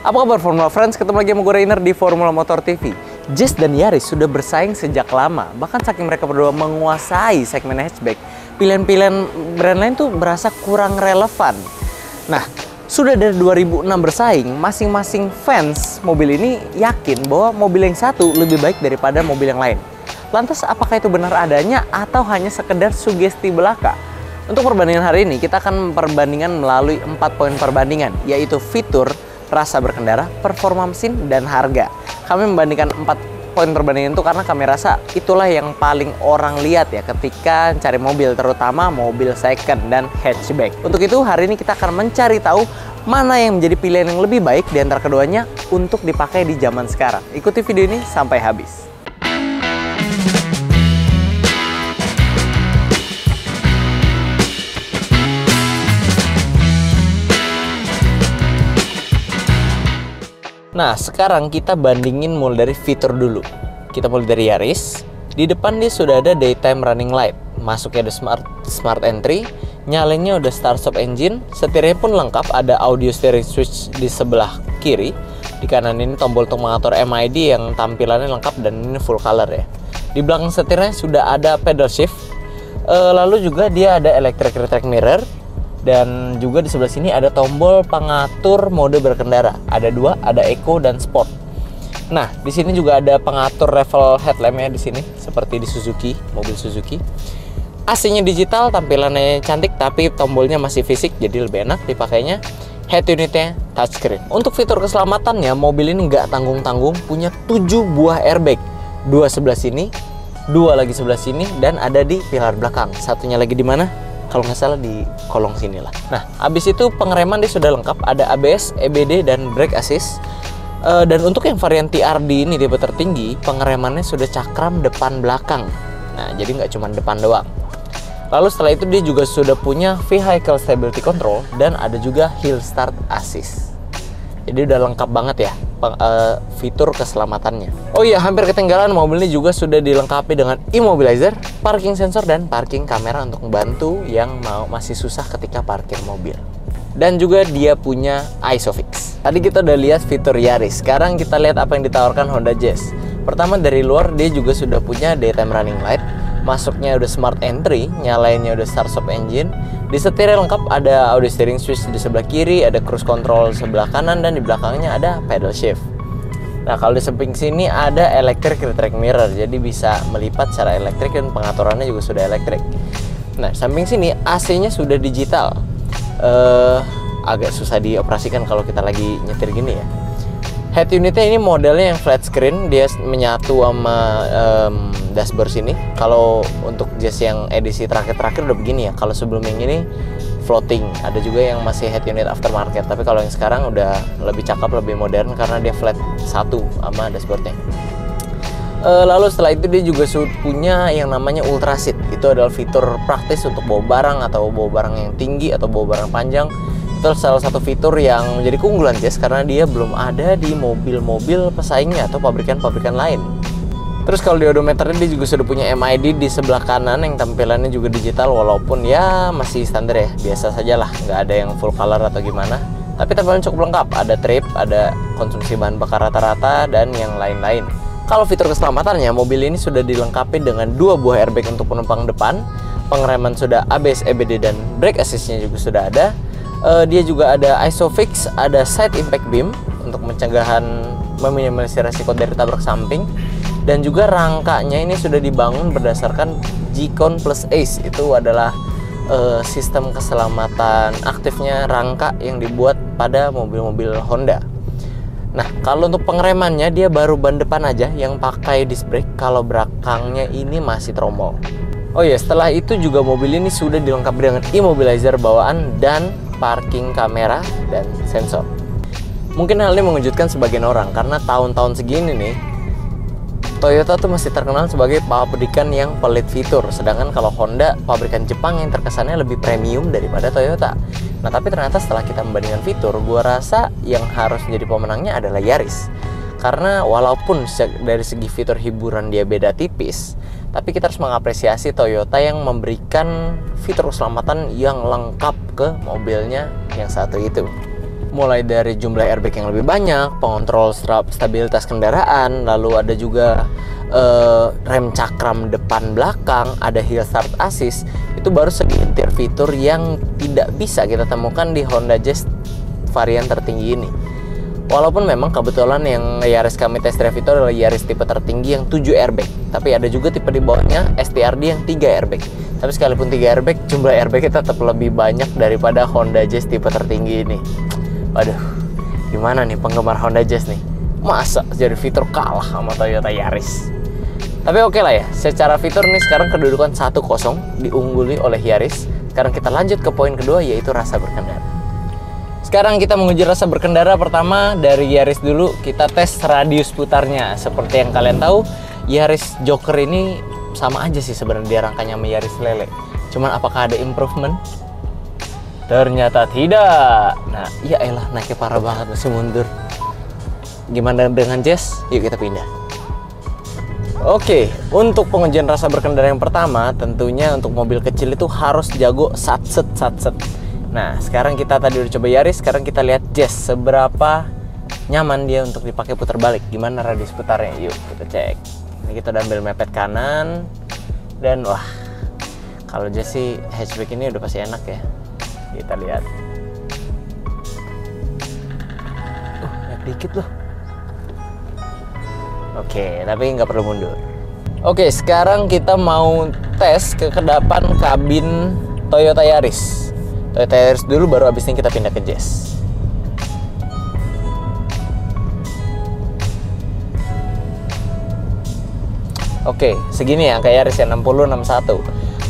Apa kabar Formula Friends? Ketemu lagi sama gue Rainer di Formula Motor TV. Jazz dan Yaris sudah bersaing sejak lama. Bahkan saking mereka berdua menguasai segmen hatchback, pilihan-pilihan brand lain tuh berasa kurang relevan. Nah, sudah dari 2006 bersaing, masing-masing fans mobil ini yakin bahwa mobil yang satu lebih baik daripada mobil yang lain. Lantas apakah itu benar adanya atau hanya sekedar sugesti belaka? Untuk perbandingan hari ini, kita akan perbandingan melalui 4 poin perbandingan, yaitu fitur, rasa berkendara, performa mesin, dan harga. Kami membandingkan 4 poin perbandingan itu karena kami rasa itulah yang paling orang lihat ya ketika cari mobil, terutama mobil second dan hatchback. Untuk itu hari ini kita akan mencari tahu mana yang menjadi pilihan yang lebih baik di antara keduanya untuk dipakai di zaman sekarang. Ikuti video ini sampai habis. Nah, sekarang kita bandingin mulai dari fitur dulu. Kita mulai dari Yaris. Di depan dia sudah ada daytime running light. Masuknya ada smart entry. Nyalanya udah start stop engine. Setirnya pun lengkap, ada audio steering switch di sebelah kiri. Di kanan ini tombol untuk mengatur MID yang tampilannya lengkap dan ini full color ya. Di belakang setirnya sudah ada pedal shift. Lalu juga dia ada electric retract mirror. Dan juga di sebelah sini ada tombol pengatur mode berkendara. Ada 2, ada Eco dan Sport. Nah, di sini juga ada pengatur level headlampnya di sini, seperti di Suzuki, mobil Suzuki. AC-nya digital, tampilannya cantik, tapi tombolnya masih fisik, jadi lebih enak dipakainya. Head unitnya touchscreen. Untuk fitur keselamatannya, mobil ini nggak tanggung-tanggung, punya 7 buah airbag. 2 sebelah sini, 2 lagi sebelah sini, dan ada di pilar belakang. Satunya lagi di mana? Kalau nggak salah di kolong sini lah. Nah, abis itu pengereman dia sudah lengkap. Ada ABS, EBD, dan brake assist. Dan untuk yang varian TRD ini tipe tertinggi, pengeremannya sudah cakram depan belakang. Nah, jadi nggak cuma depan doang. Lalu setelah itu dia juga sudah punya vehicle stability control dan ada juga hill start assist. Jadi udah lengkap banget ya fitur keselamatannya. Oh iya, hampir ketinggalan, mobil ini juga sudah dilengkapi dengan immobilizer, parking sensor, dan parking kamera untuk membantu yang masih susah ketika parkir mobil. Dan juga dia punya ISOFIX. Tadi kita udah lihat fitur Yaris, sekarang kita lihat apa yang ditawarkan Honda Jazz. Pertama, dari luar dia juga sudah punya daytime running light. Masuknya udah smart entry, nyalainnya udah start stop engine. Di setirnya lengkap, ada audio steering switch di sebelah kiri, ada cruise control sebelah kanan, dan di belakangnya ada pedal shift. Nah, kalau di samping sini ada electric retract mirror, jadi bisa melipat secara elektrik dan pengaturannya juga sudah elektrik. Nah, samping sini AC-nya sudah digital. Agak susah dioperasikan kalau kita lagi nyetir gini ya. Head unitnya ini modelnya yang flat screen, dia menyatu sama dashboard sini. Kalau untuk Jazz yang edisi terakhir udah begini ya. Kalau sebelum yang ini floating, ada juga yang masih head unit aftermarket. Tapi kalau yang sekarang udah lebih cakep, lebih modern karena dia flat satu sama dashboardnya. Lalu setelah itu dia juga punya yang namanya ultra seat. Itu adalah fitur praktis untuk bawa barang atau bawa barang yang tinggi atau bawa barang panjang. Itu salah satu fitur yang menjadi keunggulan Jazz karena dia belum ada di mobil-mobil pesaingnya atau pabrikan-pabrikan lain. Terus kalau di odometernya dia juga sudah punya MID di sebelah kanan yang tampilannya juga digital, walaupun ya masih standar ya, biasa saja lah, nggak ada yang full color atau gimana. Tapi tampilannya cukup lengkap, ada trip, ada konsumsi bahan bakar rata-rata, dan yang lain-lain. Kalau fitur keselamatannya, mobil ini sudah dilengkapi dengan 2 buah airbag untuk penumpang depan, pengereman sudah ABS, EBD, dan brake assist-nya juga sudah ada. Dia juga ada ISOFIX, ada side impact beam untuk pencegahan meminimalisir resiko dari tabrak samping, dan juga rangkanya ini sudah dibangun berdasarkan G-Con plus ACE. Itu adalah sistem keselamatan aktifnya rangka yang dibuat pada mobil-mobil Honda. Nah, kalau untuk pengeremannya dia baru ban depan aja yang pakai disc brake, kalau belakangnya ini masih tromol. Oh ya, setelah itu juga mobil ini sudah dilengkapi dengan immobilizer bawaan dan parking kamera dan sensor. Mungkin hal ini mengejutkan sebagian orang karena tahun-tahun segini nih Toyota tuh masih terkenal sebagai pabrikan yang pelit fitur, sedangkan kalau Honda pabrikan Jepang yang terkesannya lebih premium daripada Toyota. Nah, tapi ternyata setelah kita membandingkan fitur, gua rasa yang harus menjadi pemenangnya adalah Yaris. Karena walaupun dari segi fitur hiburan dia beda tipis, tapi kita harus mengapresiasi Toyota yang memberikan fitur keselamatan yang lengkap ke mobilnya yang satu itu. mulai dari jumlah airbag yang lebih banyak, pengontrol stabilitas kendaraan, lalu ada juga rem cakram depan belakang, ada hill start assist. Itu baru segelintir fitur yang tidak bisa kita temukan di Honda Jazz varian tertinggi ini. Walaupun memang kebetulan yang Yaris kami test drive itu adalah Yaris tipe tertinggi yang 7 airbag, tapi ada juga tipe di bawahnya STRD yang 3 airbag. Tapi sekalipun 3 airbag, jumlah airbagnya tetap lebih banyak daripada Honda Jazz tipe tertinggi ini. Waduh, gimana nih penggemar Honda Jazz nih? Masa jadi fitur kalah sama Toyota Yaris? Tapi oke lah ya, secara fitur nih sekarang kedudukan 1-0 diungguli oleh Yaris. Sekarang kita lanjut ke poin kedua, yaitu rasa berkendara. Sekarang kita menguji rasa berkendara. Pertama dari Yaris dulu, kita tes radius putarnya. Seperti yang kalian tahu, Yaris Joker ini sama aja sih sebenarnya dia rangkanya sama Yaris Lele. Cuman apakah ada improvement? Ternyata tidak. Nah, ya elah, naiknya parah banget, masih mundur. Gimana dengan Jazz? Yuk kita pindah. Oke, untuk pengujian rasa berkendara yang pertama, tentunya untuk mobil kecil itu harus jago satset. Nah, sekarang kita tadi udah coba Yaris, sekarang kita lihat Jazz seberapa nyaman dia untuk dipakai putar balik. Gimana radius putarnya? Yuk kita cek. Ini kita udah ambil mepet kanan, dan wah, kalau Jazz sih hatchback ini udah pasti enak ya. Kita lihat. Naik dikit loh. Oke, tapi nggak perlu mundur. Oke, sekarang kita mau tes kekedapan kabin Toyota Yaris. Toyota Yaris dulu, baru abis ini kita pindah ke Jazz. Oke, segini ya angka Yaris ya, 60, 61.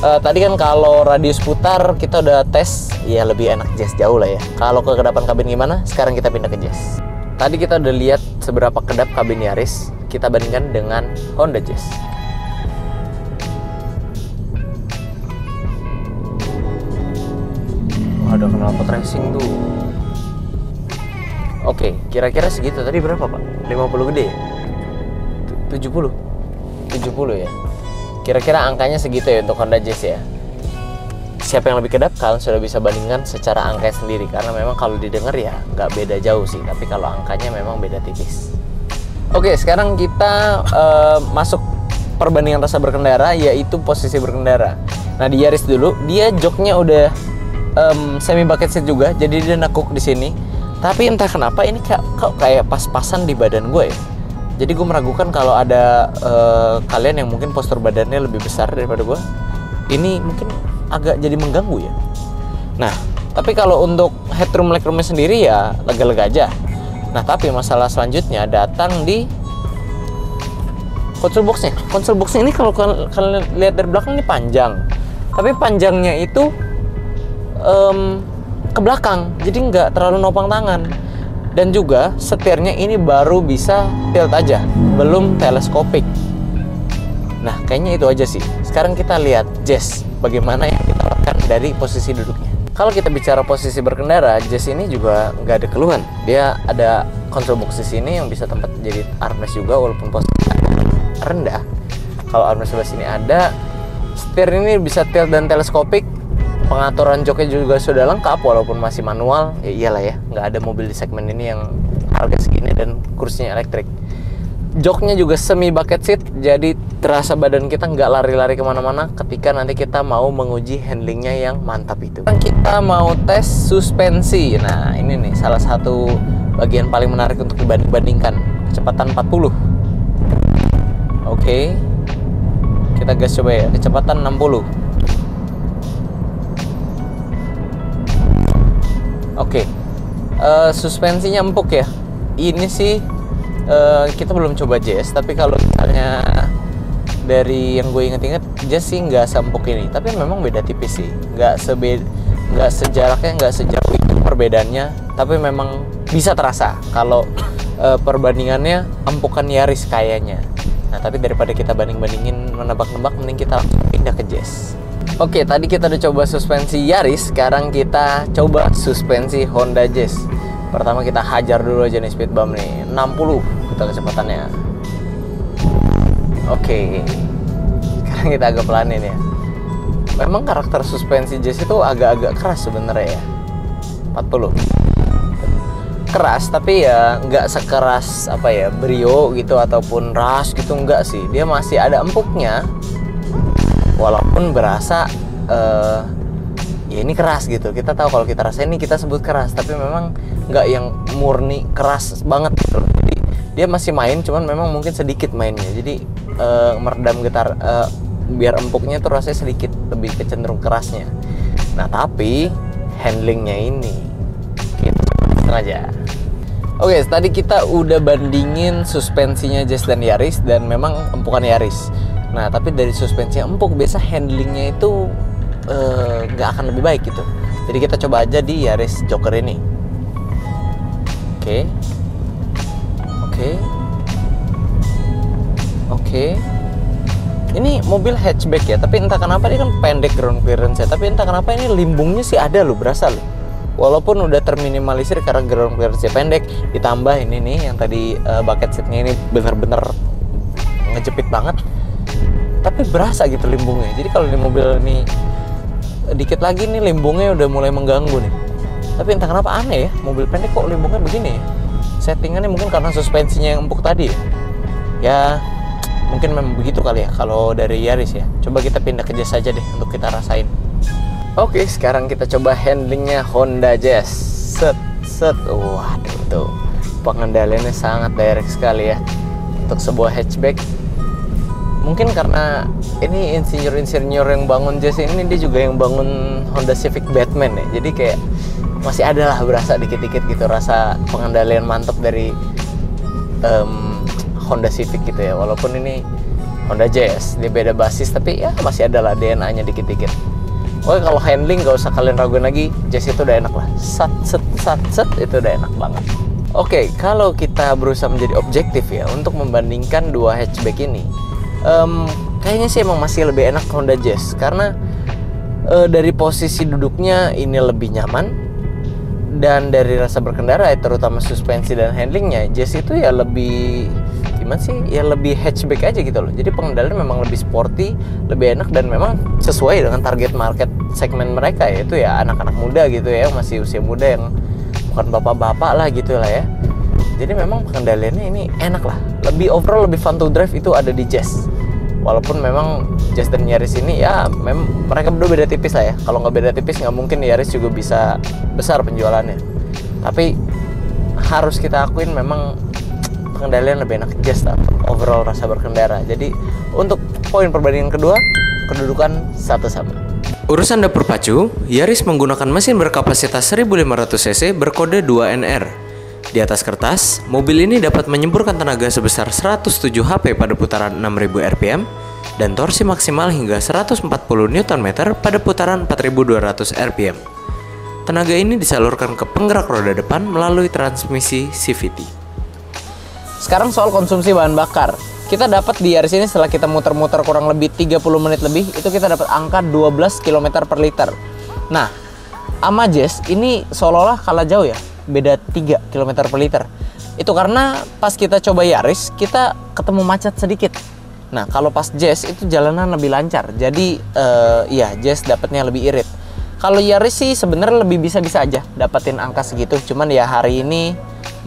Tadi kan kalau radius putar kita udah tes, ya lebih enak Jazz jauh lah ya. Kalau kekedapan kabin gimana? Sekarang kita pindah ke Jazz. Tadi kita udah lihat seberapa kedap kabin Yaris, kita bandingkan dengan Honda Jazz. Ada knalpot racing tuh. Oke, kira-kira segitu. Tadi berapa pak? 50 gede ya? 70 ya? Kira-kira angkanya segitu ya untuk Honda Jazz ya. Siapa yang lebih kedap? Kalian sudah bisa bandingkan secara angka sendiri. Karena memang kalau didengar ya nggak beda jauh sih, tapi kalau angkanya memang beda tipis. Oke, sekarang kita masuk perbandingan rasa berkendara, yaitu posisi berkendara. Nah di Yaris dulu, dia joknya udah semi bucket seat juga, jadi dia nekuk di sini. Tapi entah kenapa ini kayak pas-pasan di badan gue ya. Jadi gue meragukan kalau ada kalian yang mungkin postur badannya lebih besar daripada gue, ini mungkin agak jadi mengganggu ya. Nah, tapi kalau untuk headroom legroomnya sendiri ya lega-lega aja. Nah, tapi masalah selanjutnya datang di console boxnya. Console boxnya ini kalau kalian lihat dari belakang ini panjang, tapi panjangnya itu ke belakang, jadi nggak terlalu nopang tangan. Dan juga setirnya ini baru bisa tilt aja, belum teleskopik. Nah, kayaknya itu aja sih. Sekarang kita lihat Jazz, bagaimana yang kita lakukan dari posisi duduknya. Kalau kita bicara posisi berkendara, Jazz ini juga nggak ada keluhan. Dia ada console box di sini yang bisa tempat jadi armrest juga, walaupun posisinya rendah. Kalau armrest sebelah sini ada, setir ini bisa tilt dan teleskopik. Pengaturan joknya juga sudah lengkap walaupun masih manual. Ya iyalah ya, nggak ada mobil di segmen ini yang harga segini dan kursinya elektrik. Joknya juga semi bucket seat, jadi terasa badan kita nggak lari-lari kemana-mana ketika nanti kita mau menguji handlingnya yang mantap itu. Kita mau tes suspensi. Nah ini nih salah satu bagian paling menarik untuk dibanding-bandingkan. Kecepatan 40. Oke, kita gas coba ya, kecepatan 60. Oke, suspensinya empuk ya. Ini sih kita belum coba Jazz, tapi kalau misalnya dari yang gue inget-inget, Jazz sih nggak seempuk ini. Tapi memang beda tipis sih, nggak sejaraknya, nggak sejauh itu perbedaannya. Tapi memang bisa terasa kalau perbandingannya empukan Yaris kayaknya. Nah, tapi daripada kita banding-bandingin menebak-nebak, mending kita langsung pindah ke Jazz. Oke, tadi kita udah coba suspensi Yaris, sekarang kita coba suspensi Honda Jazz. Pertama kita hajar dulu aja nih speed bump nih, 60 kita kecepatannya. Oke, sekarang kita agak pelanin ya. Memang karakter suspensi Jazz itu agak-agak keras sebenarnya ya. 40. keras, tapi ya nggak sekeras apa ya Brio gitu ataupun Rush gitu, enggak sih. Dia masih ada empuknya, walaupun berasa ya ini keras gitu. Kita tahu kalau kita rasain ini kita sebut keras, tapi memang nggak yang murni keras banget gitu. Jadi dia masih main, cuman memang mungkin sedikit mainnya. Jadi meredam getar, biar empuknya tuh rasanya sedikit lebih kecenderung kerasnya. Nah tapi handlingnya ini kita aja. Oke, tadi kita udah bandingin suspensinya Jazz dan Yaris, dan memang empukan Yaris. Nah, tapi dari suspensi yang empuk, biasa handlingnya itu nggak akan lebih baik gitu. Jadi kita coba aja di Yaris Joker ini. Oke. Ini mobil hatchback ya, tapi entah kenapa ini kan pendek ground clearance ya. Tapi entah kenapa ini limbungnya sih ada loh, berasa loh. Walaupun udah terminimalisir karena ground clearance pendek, ditambah ini nih yang tadi bucket seatnya ini bener-bener ngejepit banget, tapi berasa gitu limbungnya. Jadi kalau di mobil ini dikit lagi nih limbungnya udah mulai mengganggu nih. Tapi entah kenapa aneh ya, mobil pendek kok limbungnya begini ya. Settingannya mungkin karena suspensinya yang empuk tadi ya. Ya mungkin memang begitu kali ya kalau dari Yaris ya. Coba kita pindah ke Jazz aja deh untuk kita rasain. Oke, sekarang kita coba handlingnya Honda Jazz. Set. Waduh tuh, pengendaliannya sangat direct sekali ya untuk sebuah hatchback. Mungkin karena ini insinyur-insinyur yang bangun Jazz ini, dia juga yang bangun Honda Civic Batman ya. Jadi kayak masih ada lah berasa dikit-dikit gitu rasa pengendalian mantap dari Honda Civic gitu ya. Walaupun ini Honda Jazz, dia beda basis, tapi ya masih ada lah DNA-nya dikit-dikit. Oke, kalau handling gak usah kalian raguin lagi, Jazz itu udah enak lah. Sat itu udah enak banget. Oke, kalau kita berusaha menjadi objektif ya untuk membandingkan dua hatchback ini, kayaknya sih emang masih lebih enak Honda Jazz, karena dari posisi duduknya ini lebih nyaman, dan dari rasa berkendara terutama suspensi dan handlingnya, Jazz itu ya lebih gimana sih, ya lebih hatchback aja gitu loh. Jadi pengendalian memang lebih sporty, lebih enak, dan memang sesuai dengan target market segmen mereka, yaitu ya anak-anak muda gitu ya, masih usia muda yang bukan bapak-bapak lah gitu lah ya. Jadi memang pengendaliannya ini enak lah, lebih overall lebih fun to drive itu ada di Jazz. Walaupun memang Jazz dan Yaris ini ya mereka berdua beda tipis lah ya. Kalau nggak beda tipis nggak mungkin Yaris juga bisa besar penjualannya. Tapi harus kita akuin memang pengendalian lebih enak Jazz lah, overall rasa berkendara. Jadi untuk poin perbandingan kedua, kedudukan satu sama. Urusan dapur pacu, Yaris menggunakan mesin berkapasitas 1500 cc berkode 2NR. Di atas kertas, mobil ini dapat menyemburkan tenaga sebesar 107 HP pada putaran 6000 rpm dan torsi maksimal hingga 140 Nm pada putaran 4200 rpm. Tenaga ini disalurkan ke penggerak roda depan melalui transmisi CVT. Sekarang soal konsumsi bahan bakar. Kita dapat di Yaris ini setelah kita muter-muter kurang lebih 30 menit lebih, itu kita dapat angka 12 km per liter. Nah, sama Jazz ini seolah-olah kalah jauh ya, beda 3 km per liter. Itu karena pas kita coba Yaris, kita ketemu macet sedikit. Nah, kalau pas Jazz itu jalanan lebih lancar. Jadi, iya Jazz dapatnya lebih irit. Kalau Yaris sih sebenarnya lebih bisa-bisa aja dapatin angka segitu. Cuman ya hari ini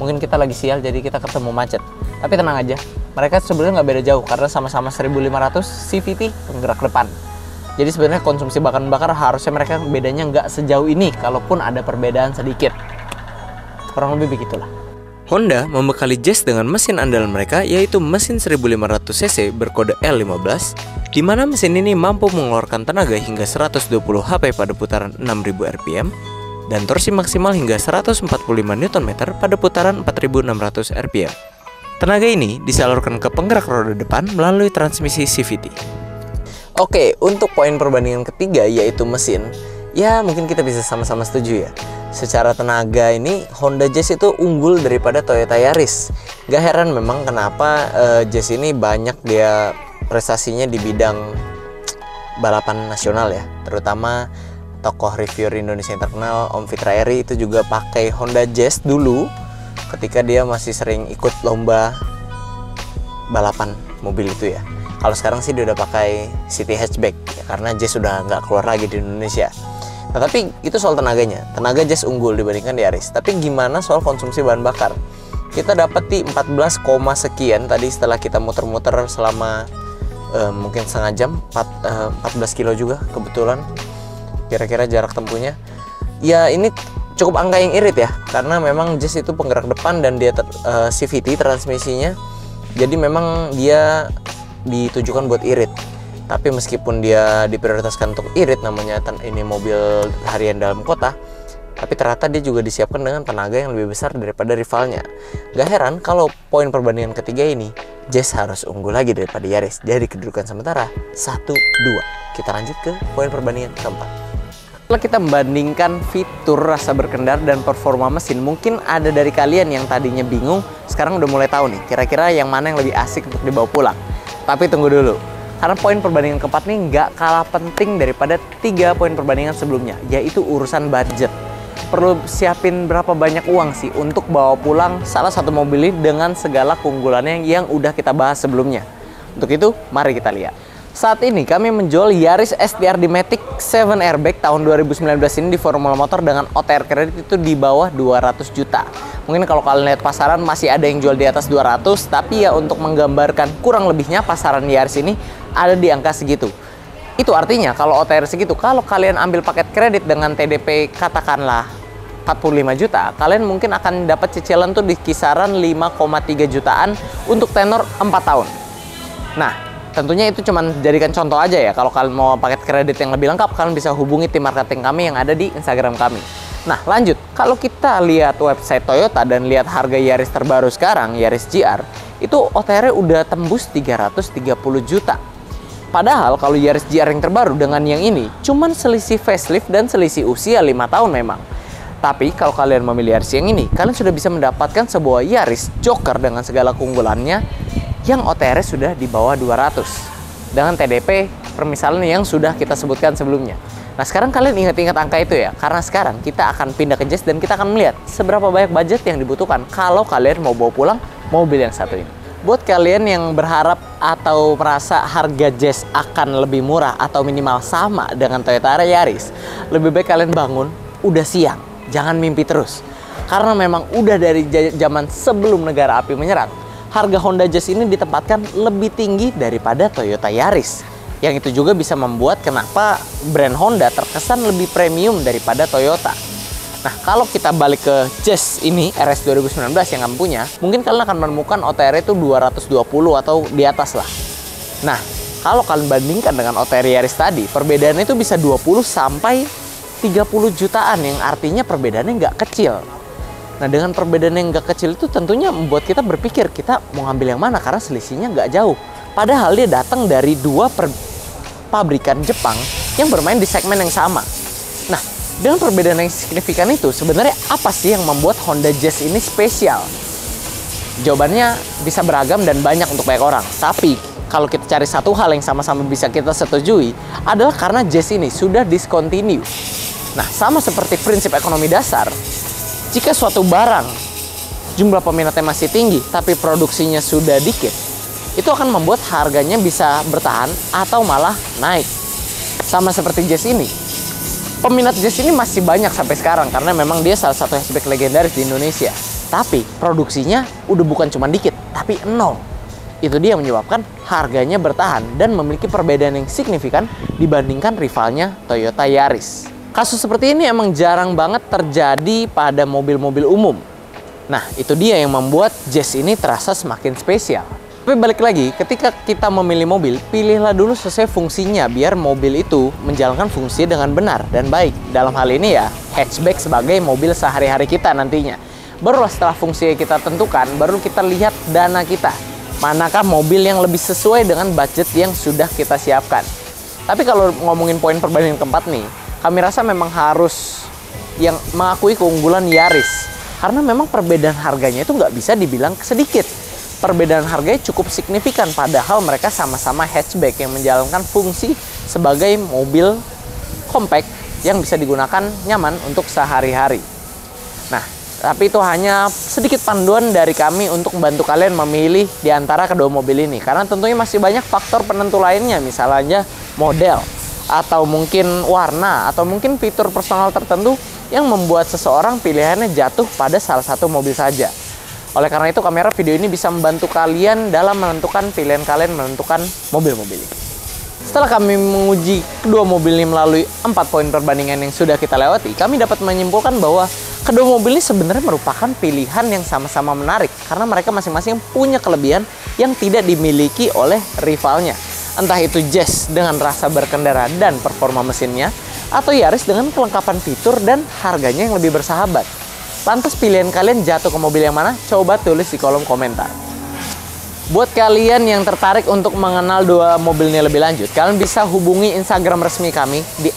mungkin kita lagi sial, jadi kita ketemu macet. Tapi tenang aja, mereka sebenarnya nggak beda jauh karena sama-sama 1500 CVT penggerak depan. Jadi sebenarnya konsumsi bahan bakar harusnya mereka bedanya nggak sejauh ini, kalaupun ada perbedaan sedikit. Kurang lebih begitulah. Honda membekali Jazz dengan mesin andalan mereka, yaitu mesin 1500 cc berkode L15, di mana mesin ini mampu mengeluarkan tenaga hingga 120 HP pada putaran 6000 rpm dan torsi maksimal hingga 145 Nm pada putaran 4600 rpm. Tenaga ini disalurkan ke penggerak roda depan melalui transmisi CVT. Oke, untuk poin perbandingan ketiga yaitu mesin. Ya, mungkin kita bisa sama-sama setuju ya. Secara tenaga ini Honda Jazz itu unggul daripada Toyota Yaris. Gak heran memang kenapa Jazz ini banyak dia prestasinya di bidang balapan nasional ya. Terutama tokoh reviewer Indonesia yang terkenal Om Fitra Eri itu juga pakai Honda Jazz dulu ketika dia masih sering ikut lomba balapan mobil itu ya. Kalau sekarang sih dia udah pakai City Hatchback ya, karena Jazz sudah nggak keluar lagi di Indonesia. Nah, tapi itu soal tenaganya. Tenaga Jazz unggul dibandingkan Yaris. Tapi gimana soal konsumsi bahan bakar? Kita dapat di 14, sekian tadi setelah kita muter-muter selama mungkin setengah jam, 14 kilo juga kebetulan kira-kira jarak tempuhnya. Ya ini cukup angka yang irit ya, karena memang Jazz itu penggerak depan dan dia CVT transmisinya, jadi memang dia ditujukan buat irit. Tapi meskipun dia diprioritaskan untuk irit, namanya ini mobil harian dalam kota, tapi ternyata dia juga disiapkan dengan tenaga yang lebih besar daripada rivalnya. Gak heran kalau poin perbandingan ketiga ini Jazz harus unggul lagi daripada Yaris. Dari kedudukan sementara 1-2. Kita lanjut ke poin perbandingan keempat. Setelah kita membandingkan fitur, rasa berkendara, dan performa mesin, mungkin ada dari kalian yang tadinya bingung, sekarang udah mulai tahu nih kira-kira yang mana yang lebih asik untuk dibawa pulang. Tapi tunggu dulu, karena poin perbandingan keempat nih nggak kalah penting daripada 3 poin perbandingan sebelumnya, yaitu urusan budget. Perlu siapin berapa banyak uang sih untuk bawa pulang salah satu mobil ini dengan segala keunggulannya yang udah kita bahas sebelumnya. Untuk itu, mari kita lihat. Saat ini kami menjual Yaris STR D-Matic 7 Airbag tahun 2019 ini di Formula Motor dengan OTR kredit itu di bawah 200 juta. Mungkin kalau kalian lihat pasaran masih ada yang jual di atas 200, tapi ya untuk menggambarkan kurang lebihnya pasaran Yaris ini ada di angka segitu. Itu artinya kalau OTR segitu, kalau kalian ambil paket kredit dengan TDP katakanlah 45 juta, kalian mungkin akan dapat cicilan tuh di kisaran 5,3 jutaan untuk tenor 4 tahun. Nah, tentunya itu cuma jadikan contoh aja ya. Kalau kalian mau paket kredit yang lebih lengkap, kalian bisa hubungi tim marketing kami yang ada di Instagram kami. Nah, lanjut. Kalau kita lihat website Toyota dan lihat harga Yaris terbaru sekarang, Yaris GR, itu OTR-nya udah tembus 330 juta. Padahal kalau Yaris GR yang terbaru dengan yang ini, cuman selisih facelift dan selisih usia 5 tahun memang. Tapi kalau kalian memilih Yaris yang ini, kalian sudah bisa mendapatkan sebuah Yaris Joker dengan segala keunggulannya yang OTR sudah di bawah 200 dengan TDP permisalan yang sudah kita sebutkan sebelumnya. Nah, sekarang kalian ingat-ingat angka itu ya, karena sekarang kita akan pindah ke Jazz dan kita akan melihat seberapa banyak budget yang dibutuhkan kalau kalian mau bawa pulang mobil yang satu ini. Buat kalian yang berharap atau merasa harga Jazz akan lebih murah atau minimal sama dengan Toyota Yaris, lebih baik kalian bangun udah siang. Jangan mimpi terus, karena memang udah dari zaman sebelum negara api menyerang, harga Honda Jazz ini ditempatkan lebih tinggi daripada Toyota Yaris. Yang itu juga bisa membuat kenapa brand Honda terkesan lebih premium daripada Toyota. Nah, kalau kita balik ke Jazz ini, RS 2019 yang kamu punya, mungkin kalian akan menemukan OTR itu 220 atau di atas lah. Nah, kalau kalian bandingkan dengan OTR Yaris tadi, perbedaannya itu bisa 20 sampai 30 jutaan, yang artinya perbedaannya nggak kecil. Nah, dengan perbedaan yang nggak kecil itu tentunya membuat kita berpikir kita mau ngambil yang mana karena selisihnya nggak jauh. Padahal dia datang dari dua pabrikan Jepang yang bermain di segmen yang sama. Nah, dengan perbedaan yang signifikan itu, sebenarnya apa sih yang membuat Honda Jazz ini spesial? Jawabannya bisa beragam dan banyak untuk banyak orang. Tapi kalau kita cari satu hal yang sama-sama bisa kita setujui adalah karena Jazz ini sudah discontinue. Nah, sama seperti prinsip ekonomi dasar, jika suatu barang jumlah peminatnya masih tinggi tapi produksinya sudah dikit, itu akan membuat harganya bisa bertahan atau malah naik. Sama seperti Jazz ini. Peminat Jazz ini masih banyak sampai sekarang karena memang dia salah satu hatchback legendaris di Indonesia. Tapi produksinya udah bukan cuma dikit, tapi nol. Itu dia menyebabkan harganya bertahan dan memiliki perbedaan yang signifikan dibandingkan rivalnya Toyota Yaris. Kasus seperti ini emang jarang banget terjadi pada mobil-mobil umum. Nah, itu dia yang membuat Jazz ini terasa semakin spesial. Tapi balik lagi, ketika kita memilih mobil, pilihlah dulu sesuai fungsinya biar mobil itu menjalankan fungsi dengan benar dan baik. Dalam hal ini ya, hatchback sebagai mobil sehari-hari kita nantinya. Baru setelah fungsi kita tentukan, baru kita lihat dana kita. Manakah mobil yang lebih sesuai dengan budget yang sudah kita siapkan. Tapi kalau ngomongin poin perbandingan keempat nih, kami rasa memang harus yang mengakui keunggulan Yaris. Karena memang perbedaan harganya itu nggak bisa dibilang sedikit. Perbedaan harganya cukup signifikan, padahal mereka sama-sama hatchback yang menjalankan fungsi sebagai mobil compact yang bisa digunakan nyaman untuk sehari-hari. Nah, tapi itu hanya sedikit panduan dari kami untuk membantu kalian memilih di antara kedua mobil ini. Karena tentunya masih banyak faktor penentu lainnya, misalnya model, atau mungkin warna, atau mungkin fitur personal tertentu yang membuat seseorang pilihannya jatuh pada salah satu mobil saja. Oleh karena itu, kamera video ini bisa membantu kalian dalam menentukan pilihan kalian menentukan mobil-mobil ini. Setelah kami menguji kedua mobil ini melalui 4 poin perbandingan yang sudah kita lewati, kami dapat menyimpulkan bahwa kedua mobil ini sebenarnya merupakan pilihan yang sama-sama menarik karena mereka masing-masing punya kelebihan yang tidak dimiliki oleh rivalnya. Entah itu Jazz dengan rasa berkendara dan performa mesinnya, atau Yaris dengan kelengkapan fitur dan harganya yang lebih bersahabat. Lantas pilihan kalian jatuh ke mobil yang mana? Coba tulis di kolom komentar. Buat kalian yang tertarik untuk mengenal dua mobil ini lebih lanjut, kalian bisa hubungi Instagram resmi kami di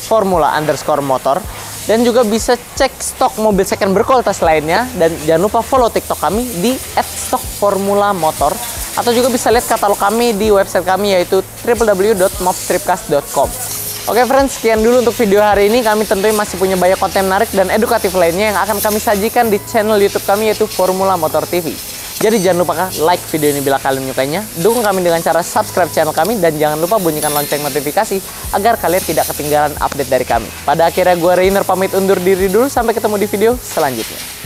@formula_motor, dan juga bisa cek stok mobil second berkualitas lainnya, dan jangan lupa follow TikTok kami di @stokformulamotor, atau juga bisa lihat katalog kami di website kami yaitu www.mobstripcast.com. Oke friends, sekian dulu untuk video hari ini. Kami tentunya masih punya banyak konten menarik dan edukatif lainnya yang akan kami sajikan di channel YouTube kami yaitu Formula Motor TV. Jadi jangan lupa like video ini bila kalian menyukainya, dukung kami dengan cara subscribe channel kami, dan jangan lupa bunyikan lonceng notifikasi agar kalian tidak ketinggalan update dari kami. Pada akhirnya gue Rainer pamit undur diri dulu, sampai ketemu di video selanjutnya.